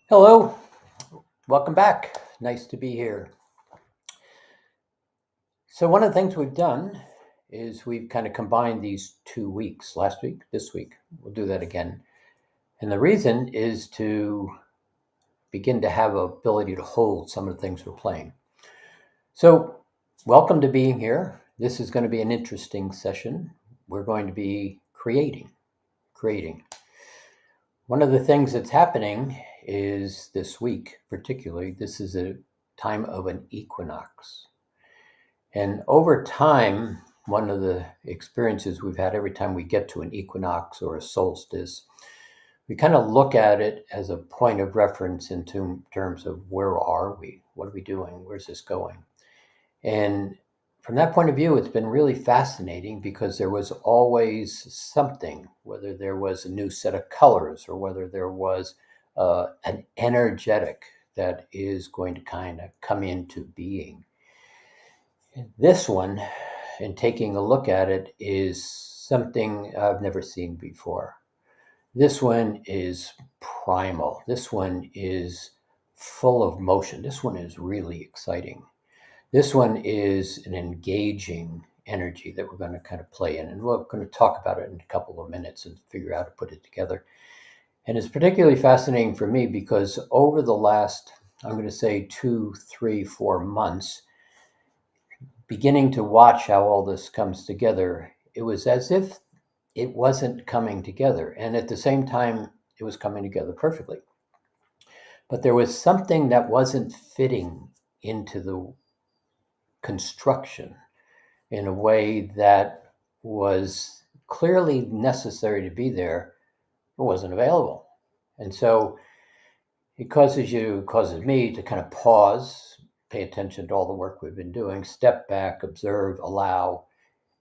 Hello, welcome back. Nice to be here. So, one of the things we've done is we've kind of combined these 2 weeks, last week, this week. We'll do that again. And the reason is to begin to have ability to hold some of the things we're playing. So, welcome to being here. This is going to be an interesting session. We're going to be creating. One of the things that's happening is this week, particularly, this is a time of an equinox. And over time, one of the experiences we've had every time we get to an equinox or a solstice, we kind of look at it as a point of reference in terms of where are we? What are we doing? Where's this going? And from that point of view, it's been really fascinating because there was always something, whether there was a new set of colors or whether there was an energetic that is going to kind of come into being. This one, in taking a look at it, is something I've never seen before. This one is primal. This one is full of motion. This one is really exciting. This one is an engaging energy that we're going to kind of play in. And we're going to talk about it in a couple of minutes and figure out how to put it together. And it's particularly fascinating for me because over the last, I'm going to say 2, 3, 4 months, beginning to watch how all this comes together, it was as if it wasn't coming together. And at the same time, it was coming together perfectly. But there was something that wasn't fitting into the construction in a way that was clearly necessary to be there, but wasn't available. And so it causes me to kind of pause, pay attention to all the work we've been doing, step back, observe, allow.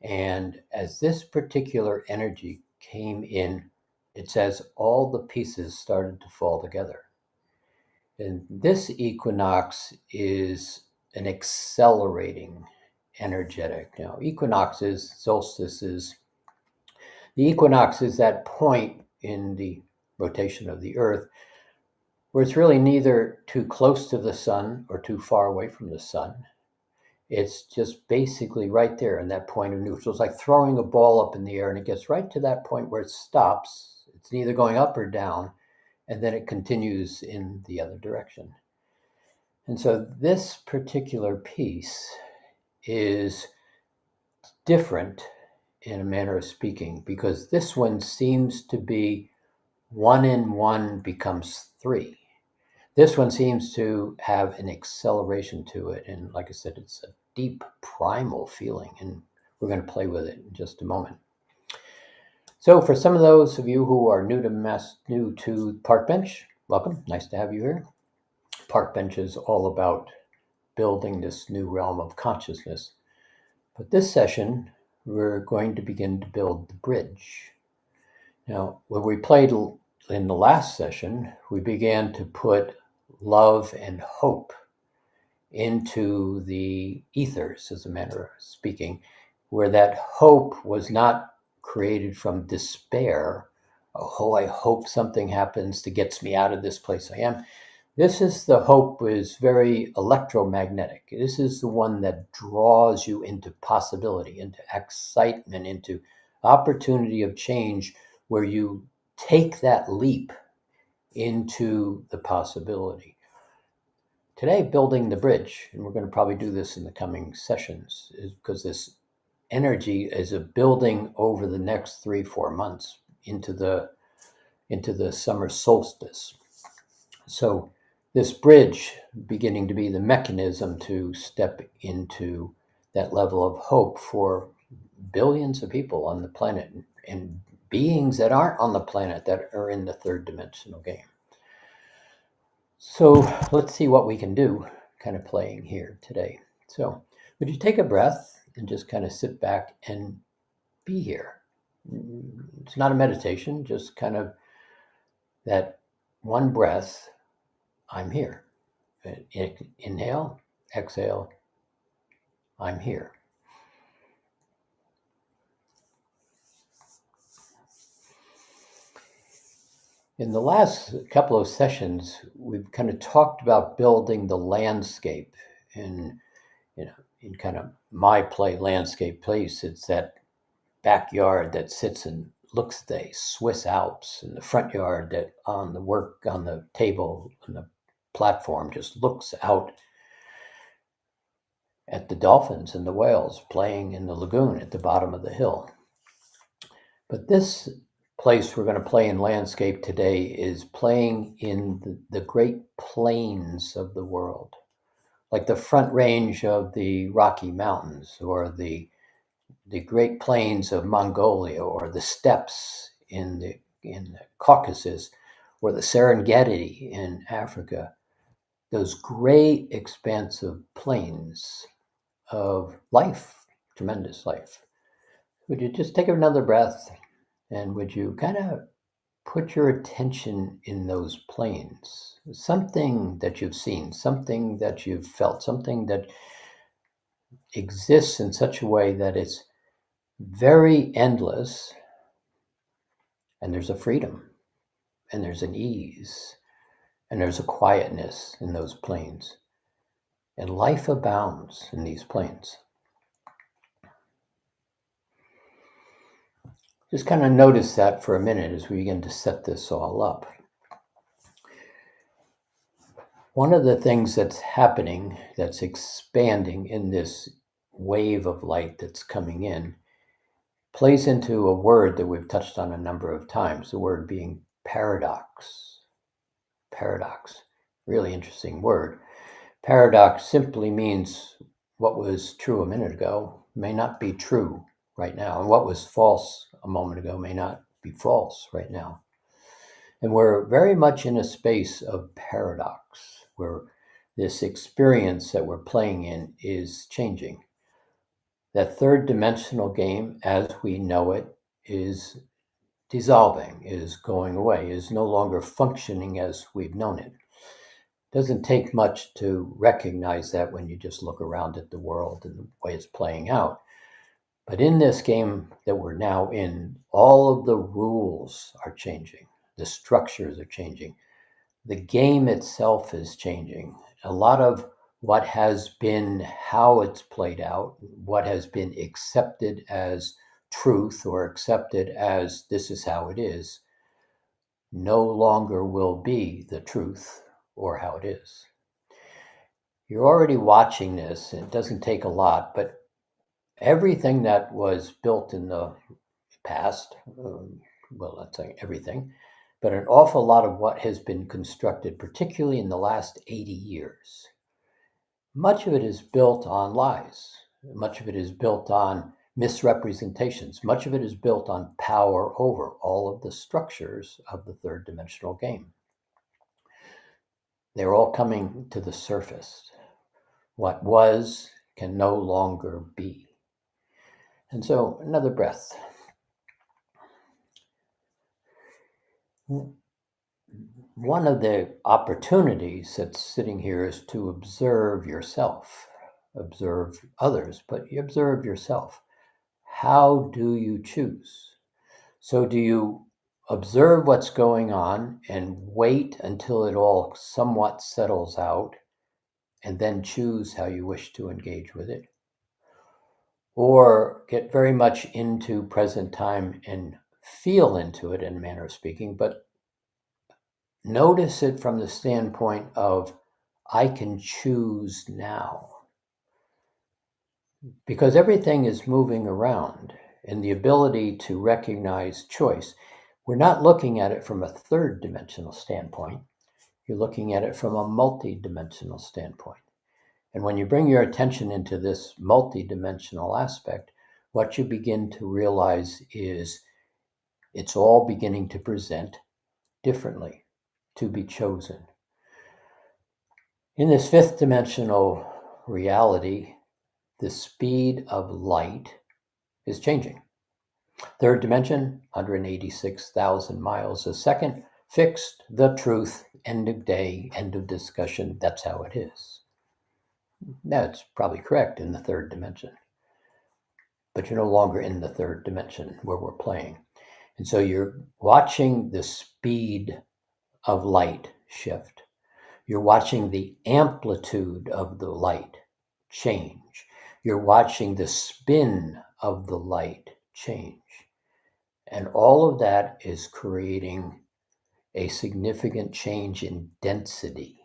And as this particular energy came in, it says all the pieces started to fall together. And this equinox is an accelerating energetic. Now, equinoxes, solstices, the equinox is that point in the rotation of the earth where it's really neither too close to the sun or too far away from the sun. It's just basically right there in that point of neutral. It's like throwing a ball up in the air and it gets right to that point where it stops. It's neither going up or down, and then it continues in the other direction. And so this particular piece is different in a manner of speaking because this one seems to be 1 and 1 becomes 3. This one seems to have an acceleration to it. And like I said, it's a deep primal feeling. And we're going to play with it in just a moment. So for some of those of you who are new to Park Bench, welcome. Nice to have you here. Park Bench is all about building this new realm of consciousness. But this session, we're going to begin to build the bridge. Now, when we played in the last session, we began to put love and hope into the ethers, as a manner of speaking, where that hope was not created from despair. Oh, I hope something happens that gets me out of this place I am. This is the hope is very electromagnetic. This is the one that draws you into possibility, into excitement, into opportunity of change, where you take that leap into the possibility. Today, building the bridge, and we're going to probably do this in the coming sessions, is because this energy is a building over the next 3-4 months into the summer solstice. So this bridge beginning to be the mechanism to step into that level of hope for billions of people on the planet and beings that aren't on the planet that are in the third dimensional game. So let's see what we can do kind of playing here today. So would you take a breath and just kind of sit back and be here? It's not a meditation, just kind of that one breath, I'm here. Inhale, exhale, I'm here. In the last couple of sessions, we've kind of talked about building the landscape in, in kind of my landscape place. It's that backyard that sits and looks at the Swiss Alps, and the front yard that on the table on the platform just looks out at the dolphins and the whales playing in the lagoon at the bottom of the hill. But this place we're going to play in landscape today is playing in the great plains of the world, like the front range of the Rocky Mountains, or the Great Plains of Mongolia, or the steppes in the Caucasus, or the Serengeti in Africa. Those great expansive plains of life, tremendous life. Would you just take another breath, and would you kind of put your attention in those plains? Something that you've seen, something that you've felt, something that exists in such a way that it's very endless, and there's a freedom, and there's an ease, and there's a quietness in those plains. And life abounds in these plains. Just kind of notice that for a minute as we begin to set this all up. One of the things that's happening, that's expanding in this wave of light that's coming in, plays into a word that we've touched on a number of times, the word being paradox. Paradox, really interesting word. Paradox simply means what was true a minute ago may not be true right now, and what was false a moment ago may not be false right now. And we're very much in a space of paradox, where this experience that we're playing in is changing. That third dimensional game, as we know it, is dissolving, is going away, is no longer functioning as we've known it. Doesn't take much to recognize that when you just look around at the world and the way it's playing out. But in this game that we're now in, all of the rules are changing. The structures are changing. The game itself is changing. A lot of what has been, how it's played out, what has been accepted as truth or accepted as this is how it is, no longer will be the truth or how it is. You're already watching this. It doesn't take a lot, but everything that was built in the past, well, let's say everything, but an awful lot of what has been constructed, particularly in the last 80 years, much of it is built on lies. Much of it is built on misrepresentations. Much of it is built on power over all of the structures of the third dimensional game. They're all coming to the surface. What was can no longer be. And so, another breath. One of the opportunities that's sitting here is to observe yourself, observe others, but you observe yourself. How do you choose? So do you observe what's going on and wait until it all somewhat settles out and then choose how you wish to engage with it? Or get very much into present time and feel into it, in a manner of speaking, but notice it from the standpoint of, I can choose now. Because everything is moving around, and the ability to recognize choice, we're not looking at it from a third dimensional standpoint. You're looking at it from a multi-dimensional standpoint. And when you bring your attention into this multi-dimensional aspect, what you begin to realize is it's all beginning to present differently, to be chosen. In this fifth dimensional reality, the speed of light is changing. Third dimension, 186,000 miles a second, fixed, the truth, end of day, end of discussion, that's how it is. That's probably correct in the third dimension. But you're no longer in the third dimension where we're playing. And so you're watching the speed of light shift. You're watching the amplitude of the light change. You're watching the spin of the light change. And all of that is creating a significant change in density.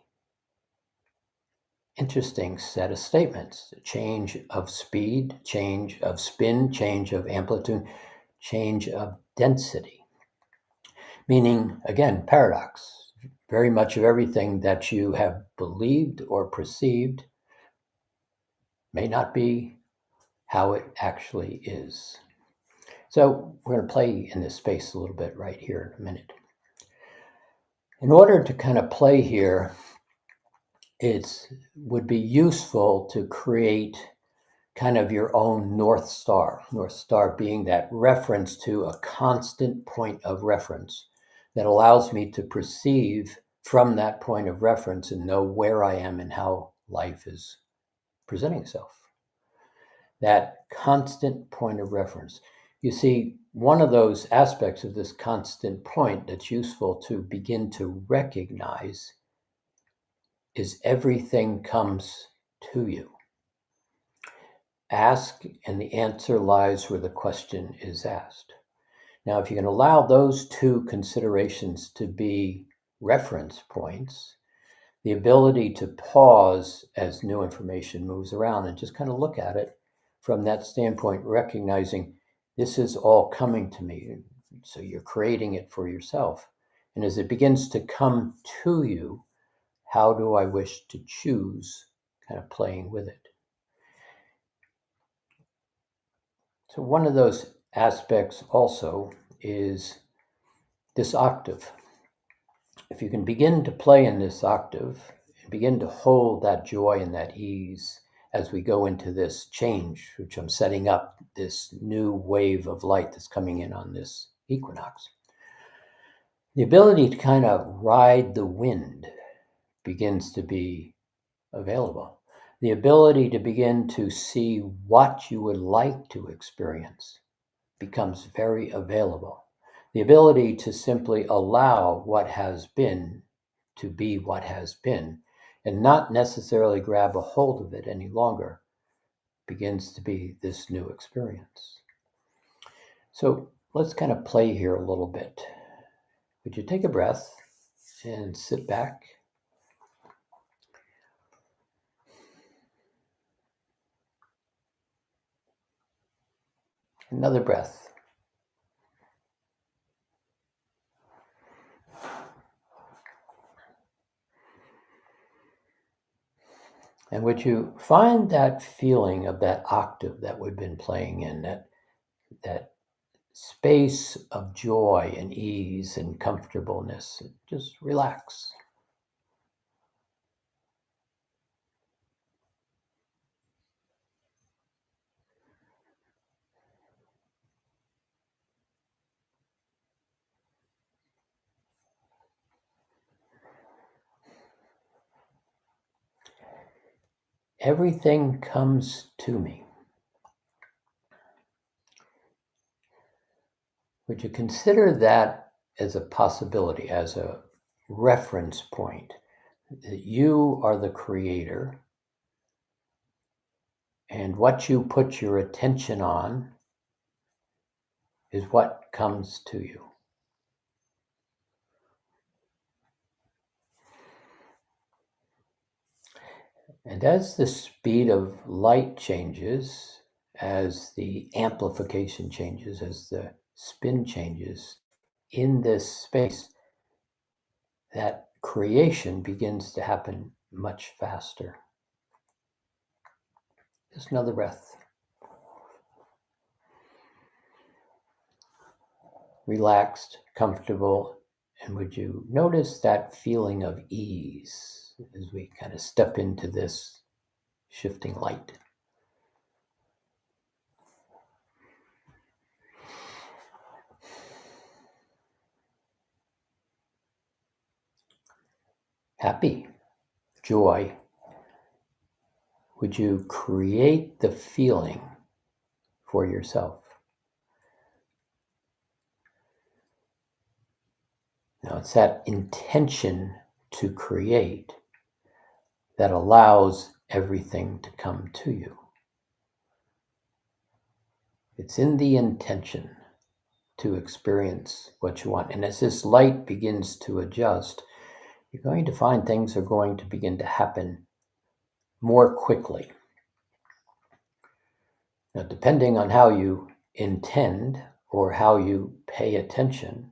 Interesting set of statements. Change of speed, change of spin, change of amplitude, change of density. Meaning, again, paradox. Very much of everything that you have believed or perceived may not be how it actually is. So we're going to play in this space a little bit right here in a minute. In order to kind of play here, it would be useful to create kind of your own North Star being that reference to a constant point of reference that allows me to perceive from that point of reference and know where I am and how life is presenting itself. That constant point of reference. You see, one of those aspects of this constant point that's useful to begin to recognize is everything comes to you. Ask, and the answer lies where the question is asked. Now, if you can allow those two considerations to be reference points, the ability to pause as new information moves around and just kind of look at it from that standpoint, recognizing this is all coming to me. So you're creating it for yourself. And as it begins to come to you, how do I wish to choose kind of playing with it? So one of those aspects also is this octave. If you can begin to play in this octave and begin to hold that joy and that ease as we go into this change, which I'm setting up, this new wave of light that's coming in on this equinox, the ability to kind of ride the wind begins to be available. The ability to begin to see what you would like to experience becomes very available. The ability to simply allow what has been to be what has been and not necessarily grab a hold of it any longer begins to be this new experience. So let's kind of play here a little bit. Would you take a breath and sit back? Another breath. And would you find that feeling of that octave that we've been playing in, that space of joy and ease and comfortableness? Just relax. Everything comes to me. Would you consider that as a possibility, as a reference point, that you are the creator and what you put your attention on is what comes to you? And as the speed of light changes, as the amplification changes, as the spin changes in this space, that creation begins to happen much faster. Just another breath. Relaxed, comfortable, and would you notice that feeling of ease as we kind of step into this shifting light? Happy, joy. Would you create the feeling for yourself? Now, it's that intention to create that allows everything to come to you. It's in the intention to experience what you want. And as this light begins to adjust, you're going to find things are going to begin to happen more quickly. Now, depending on how you intend or how you pay attention,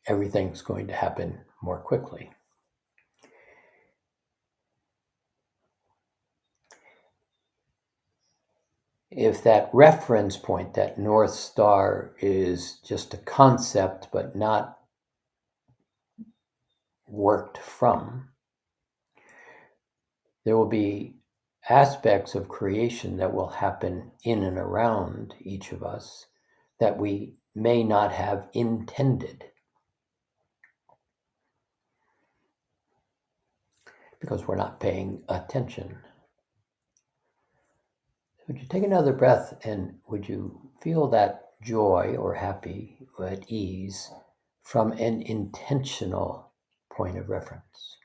everything's going to happen more quickly. If that reference point, that North Star, is just a concept but not worked from, there will be aspects of creation that will happen in and around each of us that we may not have intended, because we're not paying attention. Would you take another breath, and would you feel that joy or happy or at ease from an intentional point of reference?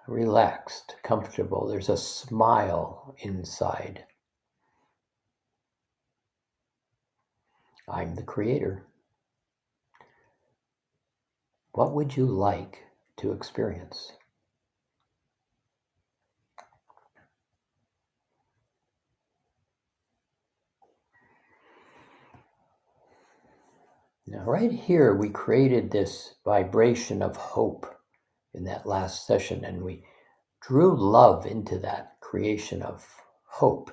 Relaxed, comfortable. There's a smile inside. I'm the creator. What would you like to experience? Now, right here, we created this vibration of hope in that last session, and we drew love into that creation of hope.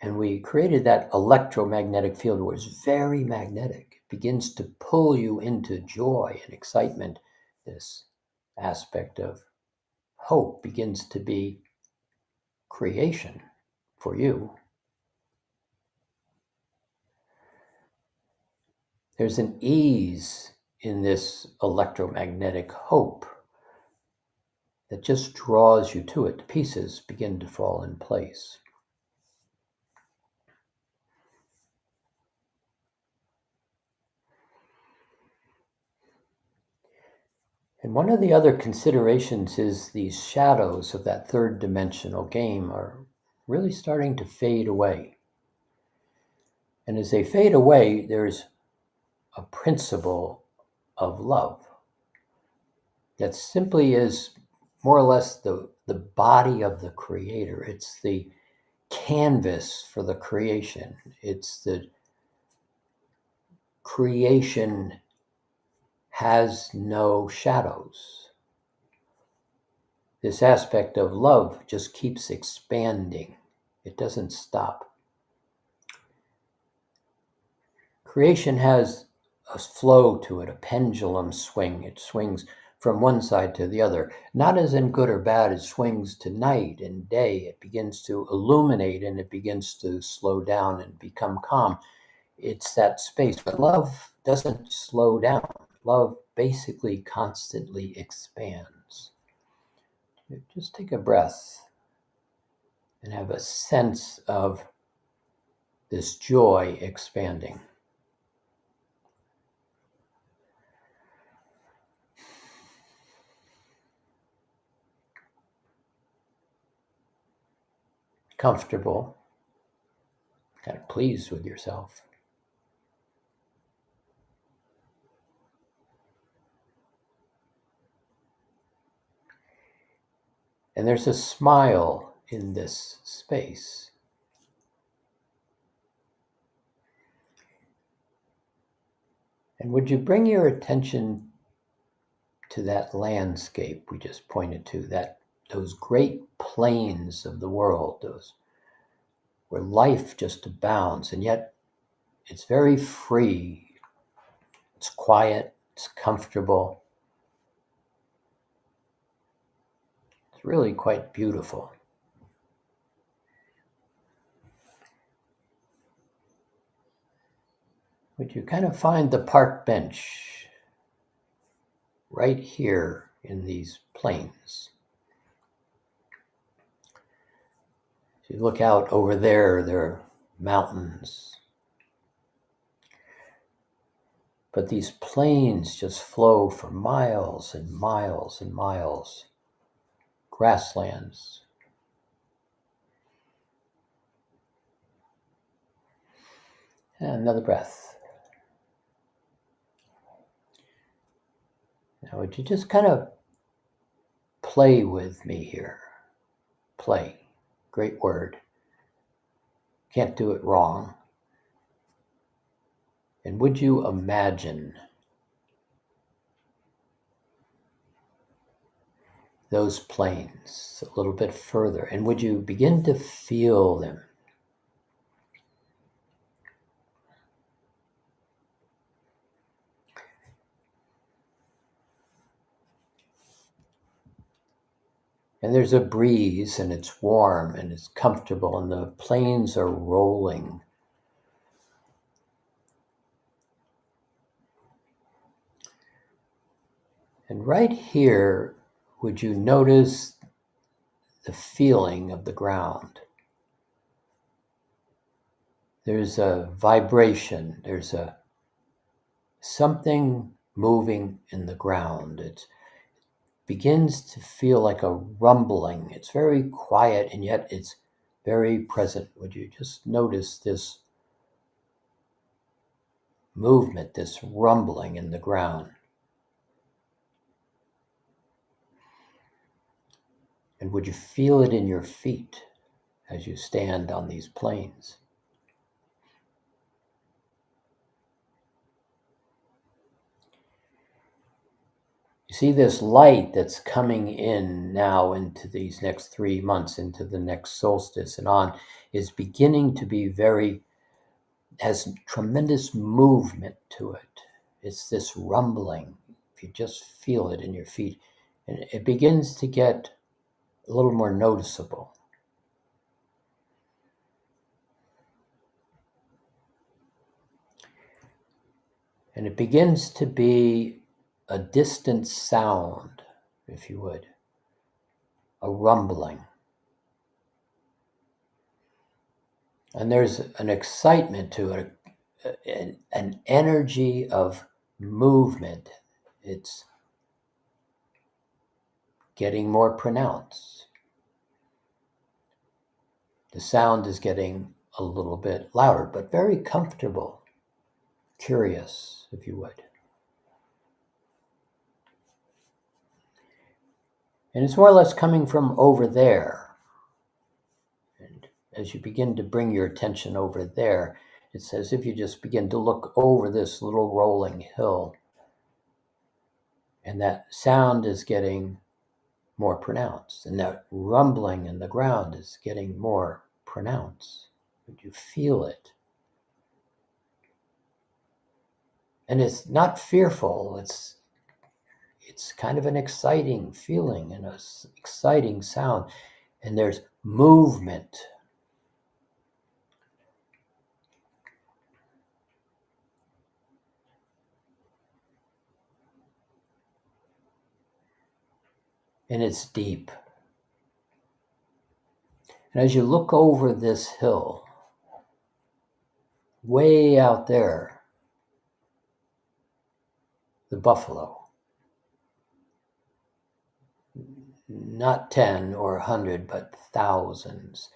And we created that electromagnetic field where it's very magnetic. It begins to pull you into joy and excitement. This aspect of hope begins to be creation for you. There's an ease in this electromagnetic hope that just draws you to it. The pieces begin to fall in place. And one of the other considerations is these shadows of that third dimensional game are really starting to fade away. And as they fade away, there's a principle of love that simply is more or less the body of the creator. It's the canvas for the creation. It's the creation has no shadows. This aspect of love just keeps expanding. It doesn't stop. Creation has a flow to it, a pendulum swing. It swings from one side to the other, not as in good or bad. It swings to night and day. It begins to illuminate and it begins to slow down and become calm. It's that space. But love doesn't slow down. Love basically constantly expands. Just take a breath and have a sense of this joy expanding. Comfortable, kind of pleased with yourself. And there's a smile in this space. And would you bring your attention to that landscape we just pointed to, those great plains of the world, those where life just abounds, and yet it's very free. It's quiet, it's comfortable. It's really quite beautiful. Would you kind of find the park bench right here in these plains? If you look out over there are mountains. But these plains just flow for miles and miles and miles. Grasslands. And another breath. Now, would you just kind of play with me here? Play. Great word. Can't do it wrong. And would you imagine those plains a little bit further? And would you begin to feel them? And there's a breeze and it's warm and it's comfortable and the plains are rolling. And right here, would you notice the feeling of the ground? There's a vibration, there's something moving in the ground. It begins to feel like a rumbling. It's very quiet and yet it's very present. Would you just notice this movement, this rumbling in the ground? And would you feel it in your feet as you stand on these plains? You see this light that's coming in now into these next 3 months, into the next solstice and on, is beginning to be has tremendous movement to it. It's this rumbling. If you just feel it in your feet, and it begins to get a little more noticeable. And it begins to be a distant sound, if you would, a rumbling. And there's an excitement to it, an energy of movement. It's getting more pronounced. The sound is getting a little bit louder, but very comfortable, curious, if you would. And it's more or less coming from over there. And as you begin to bring your attention over there, it's as if you just begin to look over this little rolling hill. And that sound is getting more pronounced. And that rumbling in the ground is getting more pronounced. Would you feel it? And it's not fearful. It's kind of an exciting feeling and an exciting sound. And there's movement. And it's deep. And as you look over this hill, way out there, the buffalo, not 10 or 100, but thousands,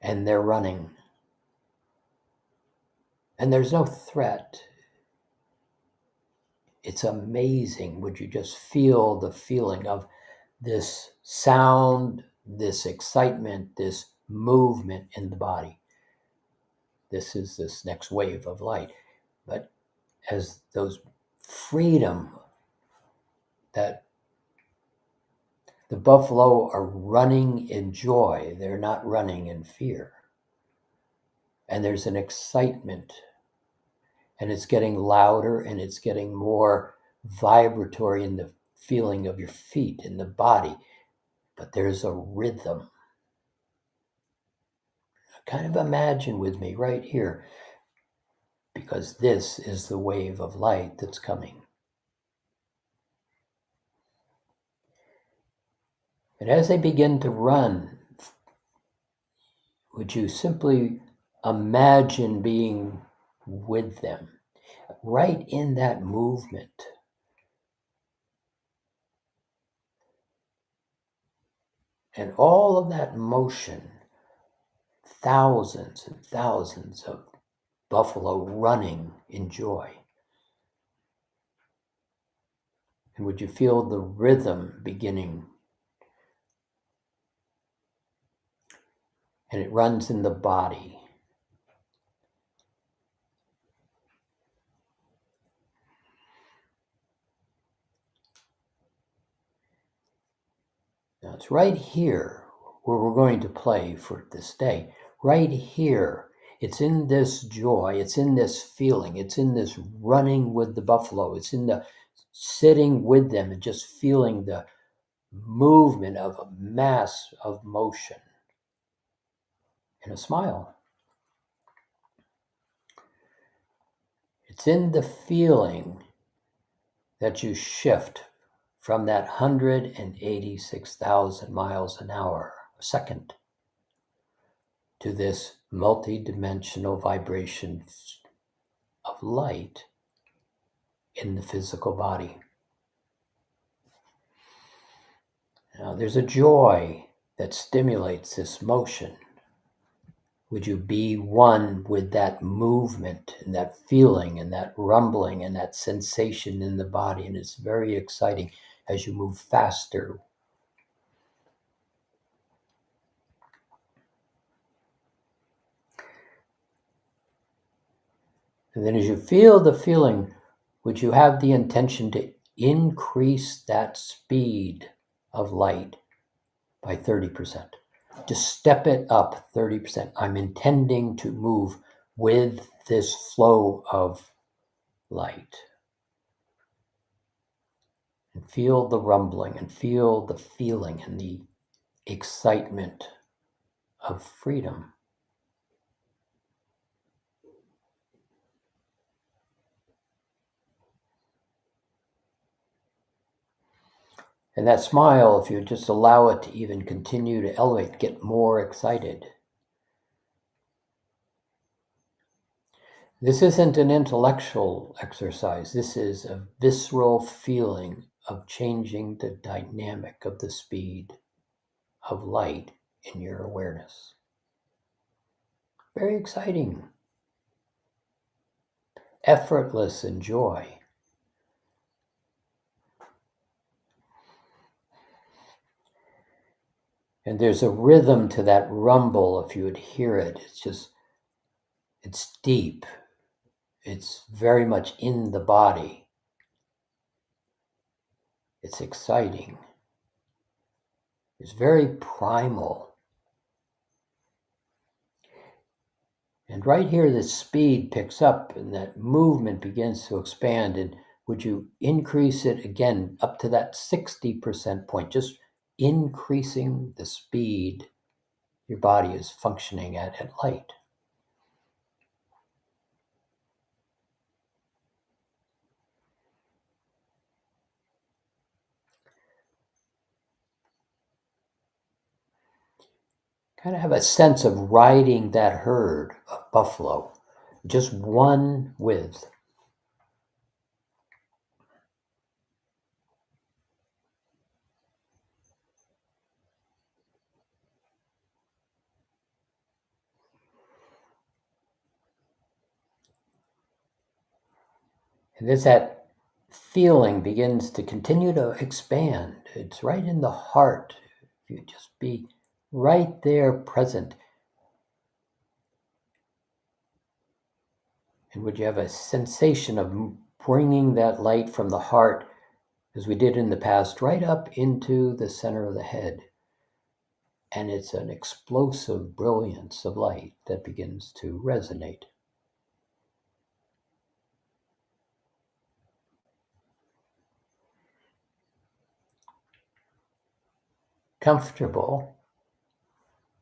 and they're running. And there's no threat. It's amazing. Would you just feel the feeling of this sound, this excitement, this movement in the body? This is this next wave of light. But as those freedom that the buffalo are running in joy, they're not running in fear. And there's an excitement, and it's getting louder and it's getting more vibratory in the feeling of your feet, in the body. But there's a rhythm. Kind of imagine with me right here, because this is the wave of light that's coming. And as they begin to run would you simply imagine being with them, right in that movement? And all of that motion, thousands and thousands of buffalo running in joy. And would you feel the rhythm beginning? And it runs in the body. Now it's right here where we're going to play for this day. Right here. It's in this joy. It's in this feeling. It's in this running with the buffalo. It's in the sitting with them and just feeling the movement of a mass of motion. And a smile. It's in the feeling that you shift from that 186,000 miles an hour a second to this multi-dimensional vibration of light in the physical body. Now, there's a joy that stimulates this motion. Would you be one with that movement and that feeling and that rumbling and that sensation in the body? And it's very exciting as you move faster. And then as you feel the feeling, would you have the intention to increase that speed of light by 30%? Just step it up 30%. I'm intending to move with this flow of light. And feel the rumbling and feel the feeling and the excitement of freedom. And that smile, if you just allow it to even continue to elevate, get more excited. This isn't an intellectual exercise. This is a visceral feeling of changing the dynamic of the speed of light in your awareness. Very exciting. Effortless and joy. And there's a rhythm to that rumble if you would hear it. It's deep. It's very much in the body. It's exciting. It's very primal. And right here, the speed picks up and that movement begins to expand. And would you increase it again up to that 60% point, just increasing the speed your body is functioning at light? Kind of have a sense of riding that herd of buffalo, just one with. And as that feeling begins to continue to expand, it's right in the heart. If you just be right there present. And would you have a sensation of bringing that light from the heart, as we did in the past, right up into the center of the head? And it's an explosive brilliance of light that begins to resonate. Comfortable,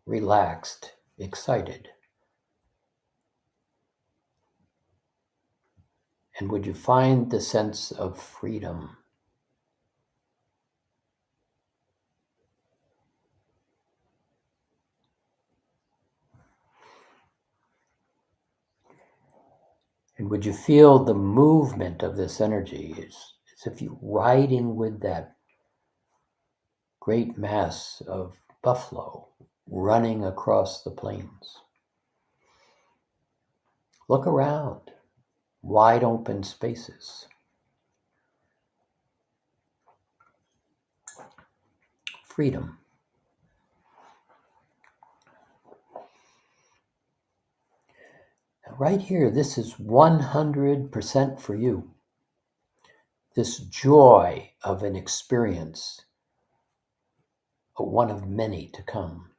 relaxed, excited. And would you find the sense of freedom? And would you feel the movement of this energy as if you're riding with that great mass of buffalo running across the plains? Look around, wide open spaces. Freedom. Right here, this is 100% for you. This joy of an experience, one of many to come,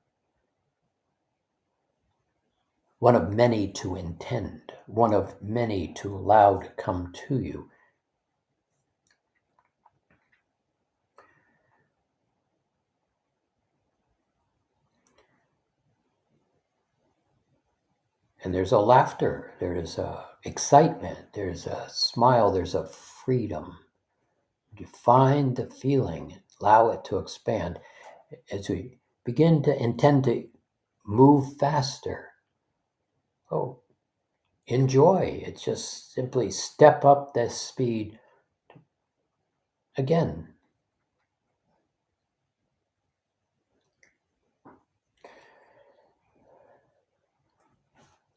one of many to intend, one of many to allow to come to you. And there's a laughter, there's a excitement, there's a smile, there's a freedom. You find the feeling, allow it to expand. As we begin to intend to move faster, oh, enjoy. It's just simply step up this speed again.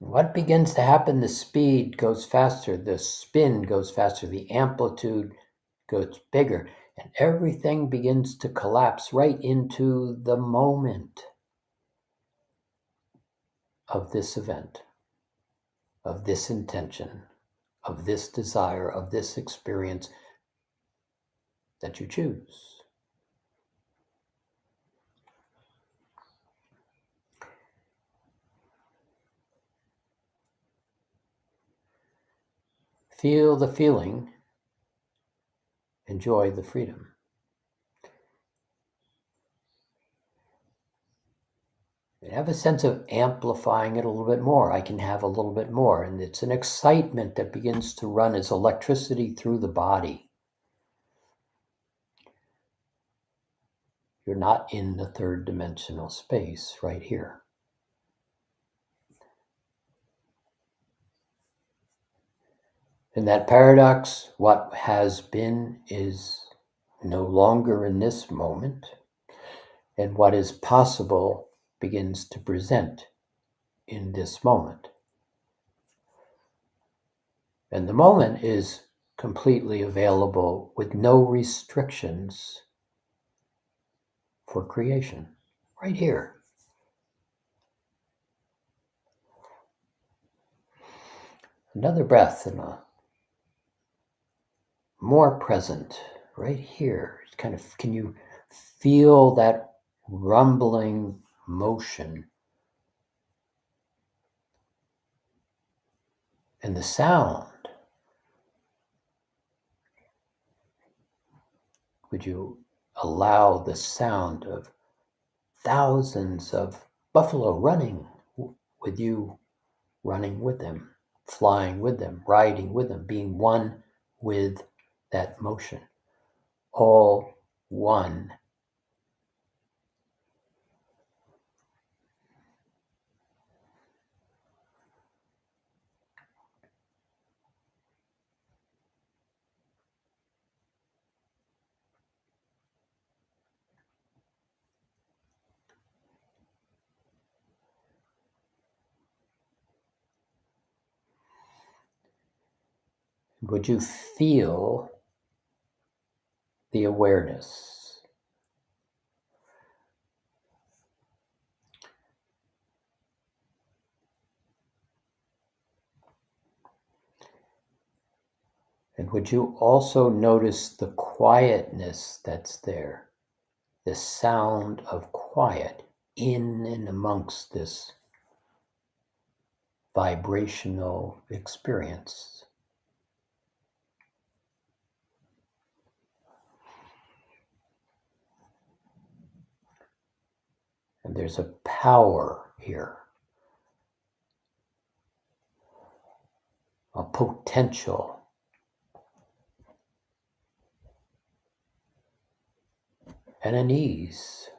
What begins to happen? The speed goes faster, the spin goes faster, the amplitude goes bigger, and everything begins to collapse right into the moment of this event, of this intention, of this desire, of this experience that you choose. Feel the feeling, enjoy the freedom. And have a sense of amplifying it a little bit more. I can have a little bit more. And it's an excitement that begins to run as electricity through the body. You're not in the third dimensional space right here. In that paradox, what has been is no longer in this moment, and what is possible begins to present in this moment. And the moment is completely available with no restrictions for creation, right here. Another breath and a more present right here. Kind of, can you feel that rumbling motion and the sound? Would you allow the sound of thousands of buffalo running with you, running with them, flying with them, riding with them, being one with that motion, all one? Would you feel the awareness? And would you also notice the quietness that's there, the sound of quiet in and amongst this vibrational experience? And there's a power here, a potential. And an ease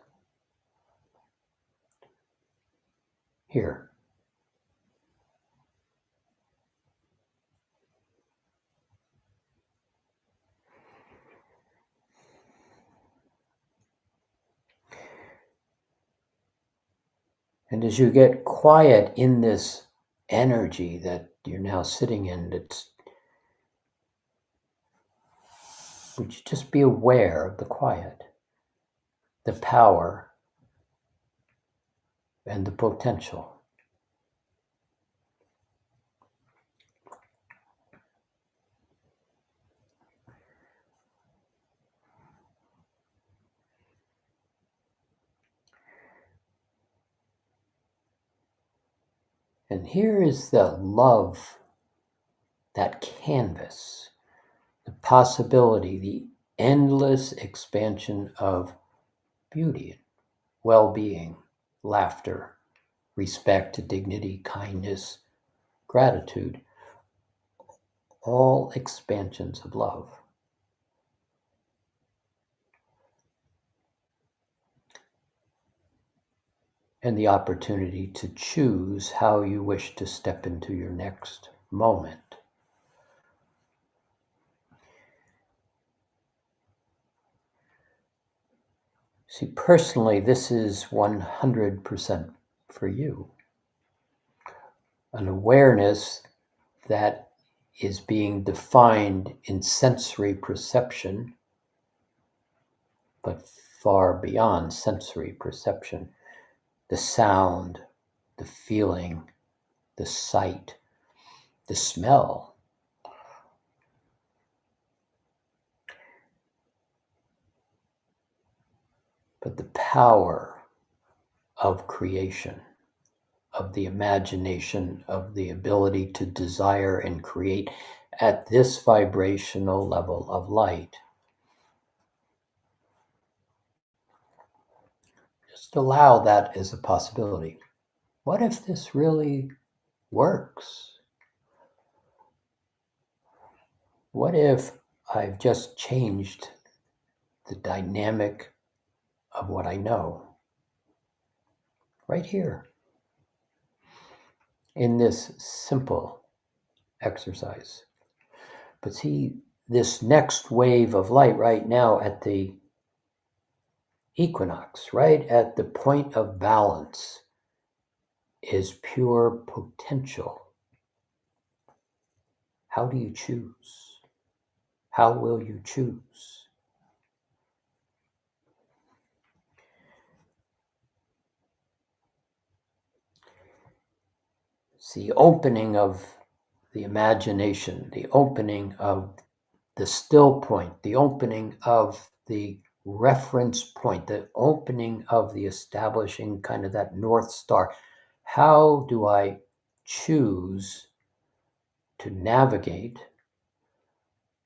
here. And as you get quiet in this energy that you're now sitting in, would you just be aware of the quiet, the power, and the potential? And here is the love, that canvas, the possibility, the endless expansion of beauty, well-being, laughter, respect, dignity, kindness, gratitude, all expansions of love. And the opportunity to choose how you wish to step into your next moment. See, personally, this is 100% for you. An awareness that is being defined in sensory perception, but far beyond sensory perception. The sound, the feeling, the sight, the smell. But the power of creation, of the imagination, of the ability to desire and create at this vibrational level of light. Just allow that as a possibility. What if this really works? What if I've just changed the dynamic of what I know right here in this simple exercise? But see, this next wave of light right now at the equinox, right at the point of balance, is pure potential. How do you choose? How will you choose? It's the opening of the imagination, the opening of the still point, the opening of the reference point, the opening of the establishing kind of that North Star. How do I choose to navigate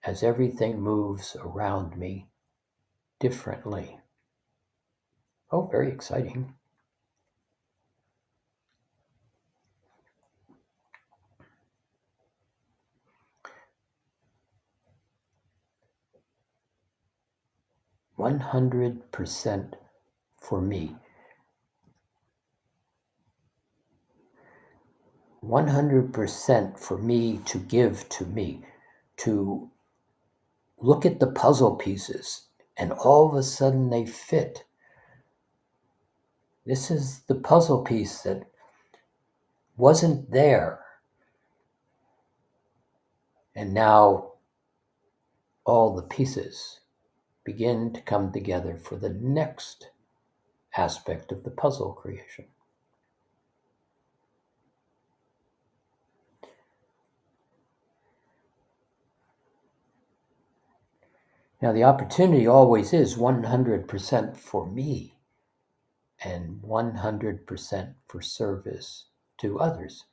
as everything moves around me differently? Oh, very exciting. "100% for me." 100% for me to give to me, to look at the puzzle pieces and all of a sudden they fit. This is the puzzle piece that wasn't there. And now all the pieces begin to come together for the next aspect of the puzzle creation. Now, the opportunity always is 100% for me and 100% for service to others.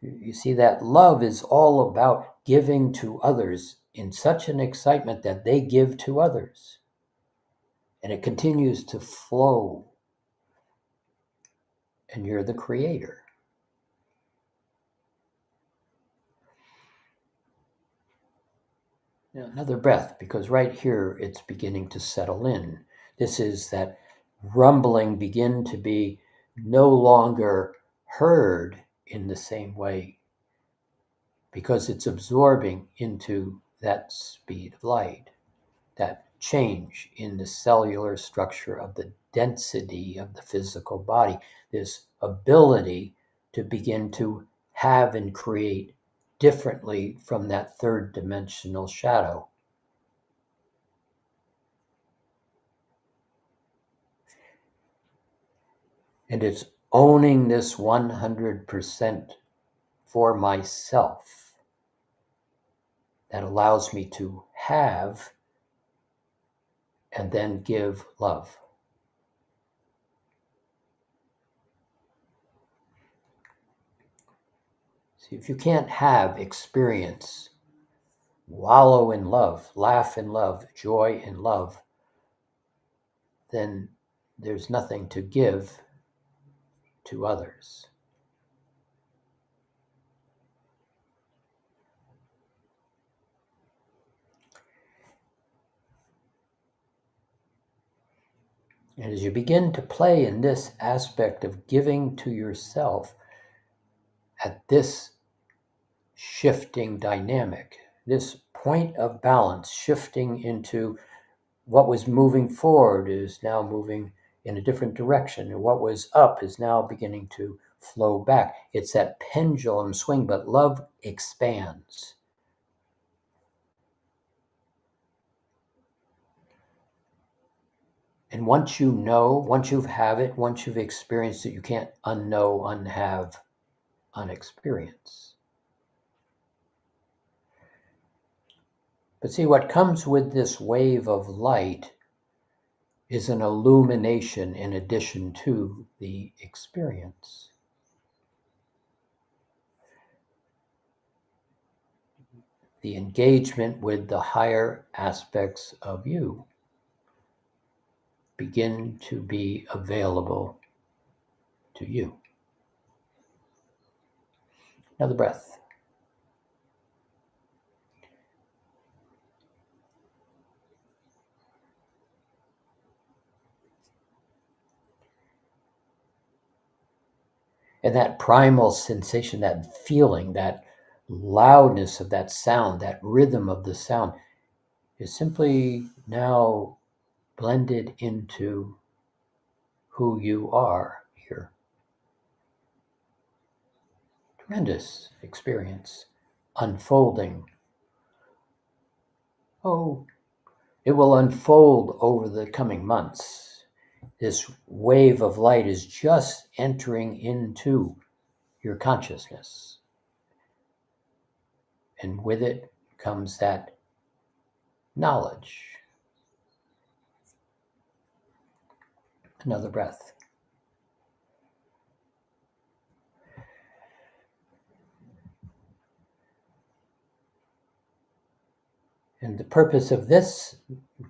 You see, that love is all about giving to others in such an excitement that they give to others. And it continues to flow. And you're the creator. Now, another breath, because right here it's beginning to settle in. This is that rumbling begin to be no longer heard in the same way because it's absorbing into that speed of light, that change in the cellular structure of the density of the physical body, this ability to begin to have and create differently from that third dimensional shadow. And it's owning this 100% for myself that allows me to have and then give love. See, if you can't have, experience, wallow in love, laugh in love, joy in love, then there's nothing to give to others. And as you begin to play in this aspect of giving to yourself at this shifting dynamic, this point of balance shifting into what was moving forward is now moving in a different direction, and what was up is now beginning to flow back. It's that pendulum swing, but love expands. And once you know, once you've had it, once you've experienced it, you can't unknow, unhave, unexperience. But see, what comes with this wave of light is an illumination in addition to the experience. The engagement with the higher aspects of you begin to be available to you. Another breath. And that primal sensation, that feeling, that loudness of that sound, that rhythm of the sound is simply now blended into who you are here. Tremendous experience unfolding. Oh, it will unfold over the coming months. This wave of light is just entering into your consciousness. And with it comes that knowledge. Another breath. And the purpose of this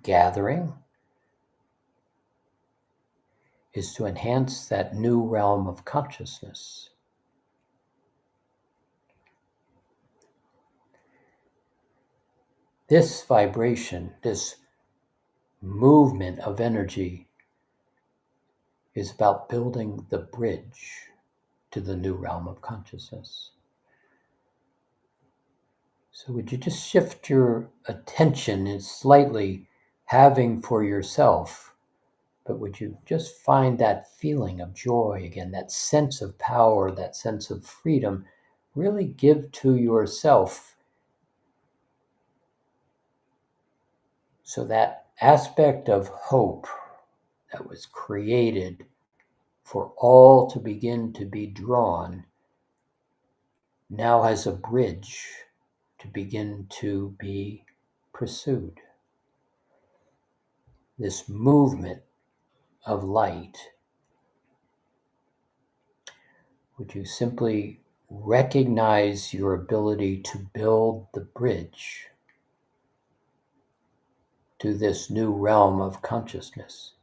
gathering is to enhance that new realm of consciousness. This vibration, this movement of energy is about building the bridge to the new realm of consciousness. So would you just shift your attention and slightly having for yourself, but would you just find that feeling of joy again, that sense of power, that sense of freedom, really give to yourself. So that aspect of hope that was created for all to begin to be drawn now has a bridge to begin to be pursued. This movement of light, would you simply recognize your ability to build the bridge to this new realm of consciousness?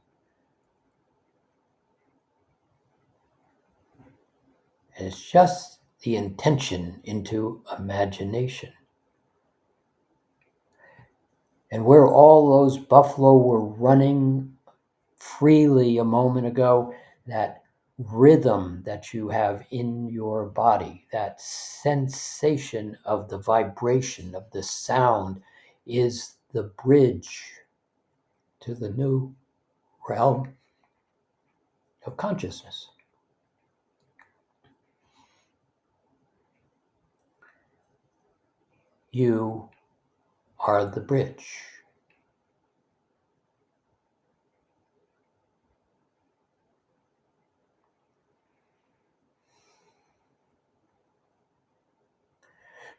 And it's just the intention into imagination. And where all those buffalo were running freely a moment ago, that rhythm that you have in your body, that sensation of the vibration of the sound is the bridge to the new realm of consciousness. You are the bridge.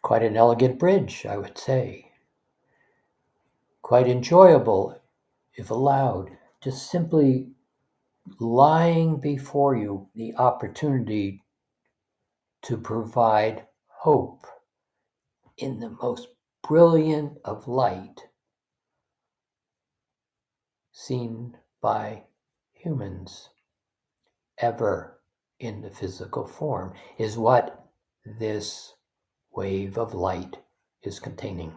Quite an elegant bridge, I would say. Quite enjoyable, if allowed. Just simply lying before you the opportunity to provide hope in the most brilliant of light seen by humans ever in the physical form is what this wave of light is containing.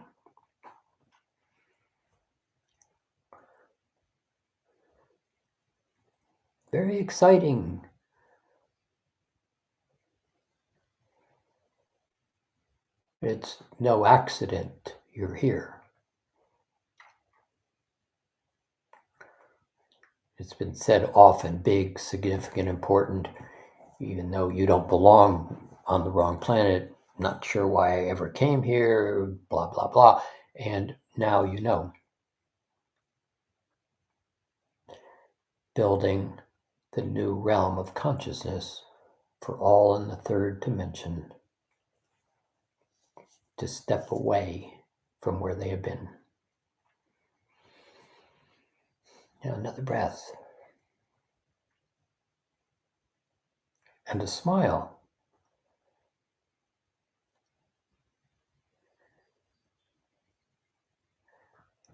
Very exciting. It's no accident you're here. It's been said often, big, significant, important, even though you don't belong on the wrong planet, not sure why I ever came here, blah, blah, blah. And now you know. Building the new realm of consciousness for all in the third dimension to step away from where they have been. Now another breath. And a smile.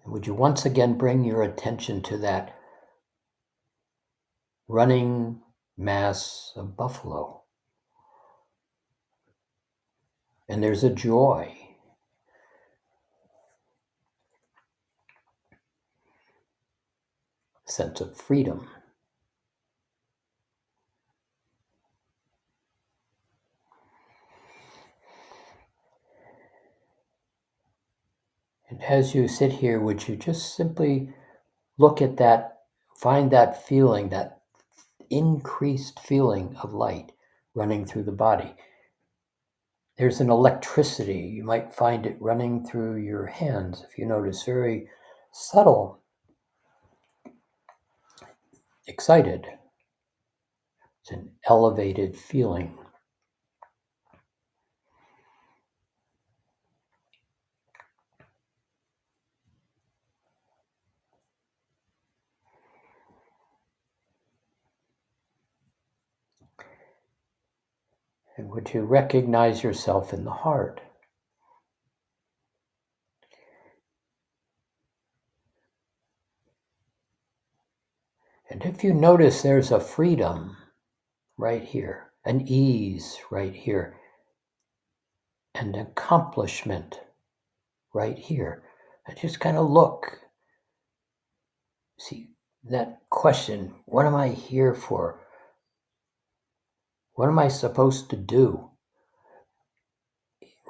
And would you once again bring your attention to that running mass of buffalo? And there's a joy. Sense of freedom. And as you sit here, would you just simply look at that, find that feeling, that increased feeling of light running through the body? There's an electricity. You might find it running through your hands, if you notice, very subtle, excited. It's an elevated feeling. And would you recognize yourself in the heart? And if you notice there's a freedom right here, an ease right here, an accomplishment right here, and just kind of look. See that question, what am I here for? What am I supposed to do?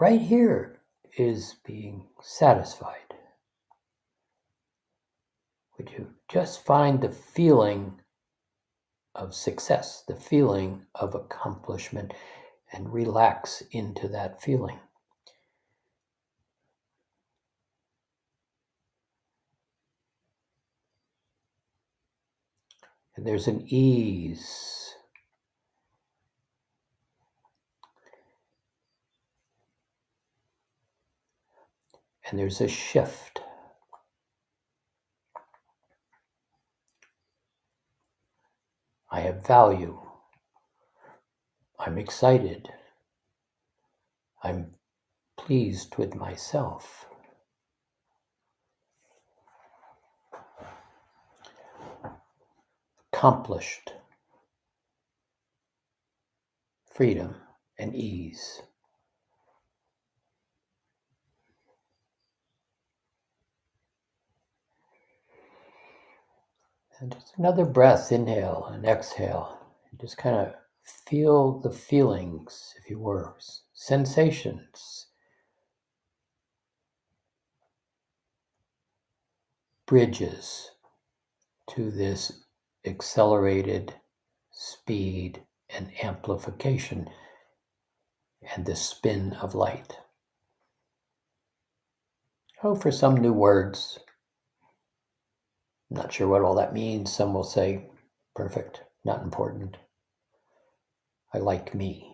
Right here is being satisfied. Would you just find the feeling of success, the feeling of accomplishment, and relax into that feeling? And there's an ease. And there's a shift. I have value. I'm excited. I'm pleased with myself. Accomplished. Freedom and ease. And just another breath, inhale and exhale. And just kind of feel the feelings, if you were, sensations, bridges to this accelerated speed, and amplification, and the spin of light. Oh, for some new words, not sure what all that means. Some will say, perfect, not important. I like me.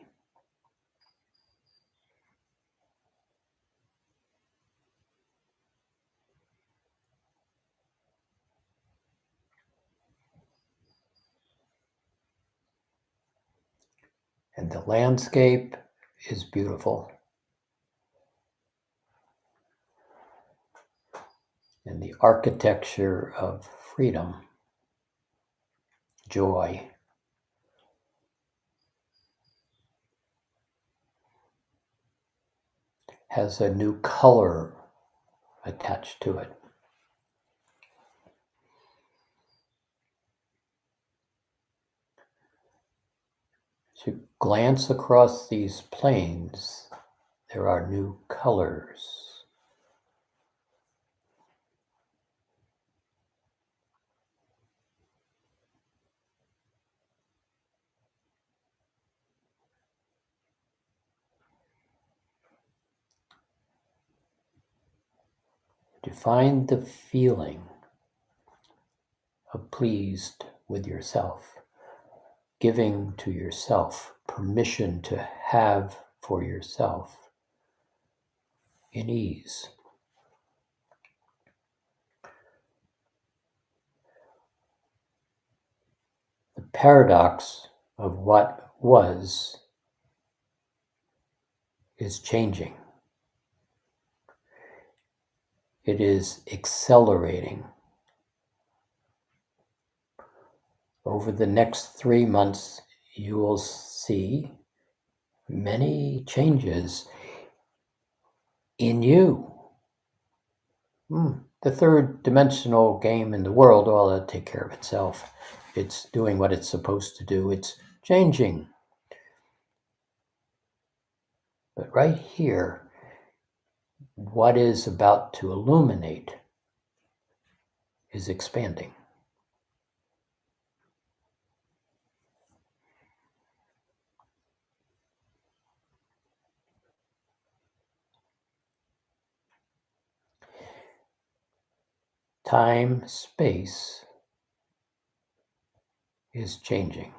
And the landscape is beautiful. And the architecture of freedom, joy, has a new color attached to it. As you glance across these plains, there are new colors. To find the feeling of pleased with yourself, giving to yourself permission to have for yourself in ease. The paradox of what was is changing. It is accelerating. Over the next 3 months, you will see many changes in you. The third dimensional game in the world, well, it'll take care of itself. It's doing what it's supposed to do. It's changing. But right here, what is about to illuminate is expanding. Time, space is changing.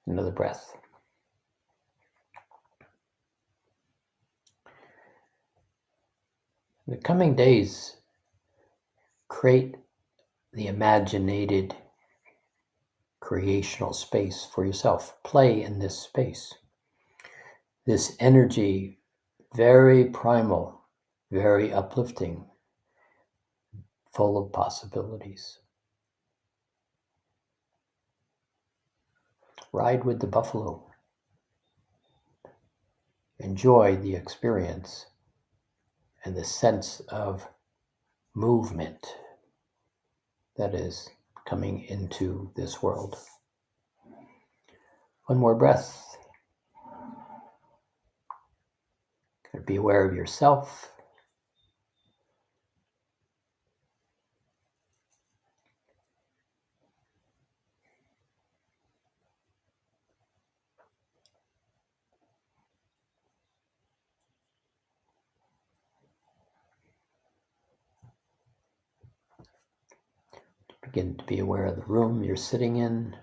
Another breath. In the coming days, create the imaginated creational space for yourself. Play in this space. This energy, very primal, very uplifting, full of possibilities. Ride with the buffalo. Enjoy the experience and the sense of movement that is coming into this world. One more breath. Be aware of yourself. Begin to be aware of the room you're sitting in.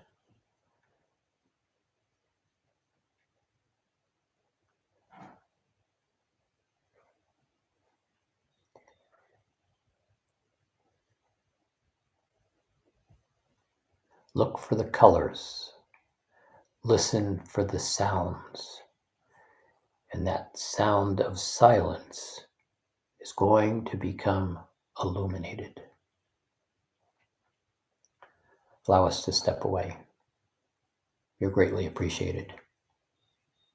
Look for the colors. Listen for the sounds. And that sound of silence is going to become illuminated. Allow us to step away. You're greatly appreciated.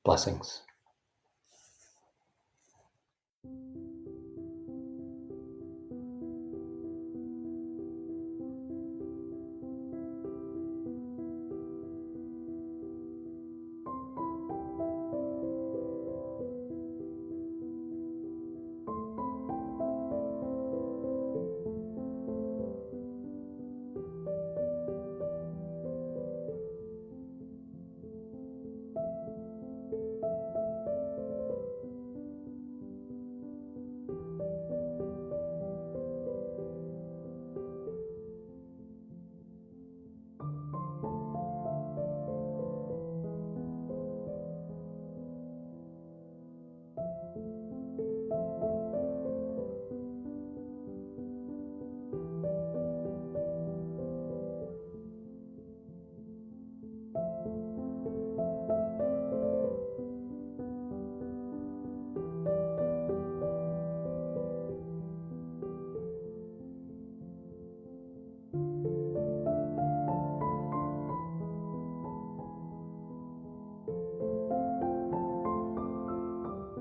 Blessings.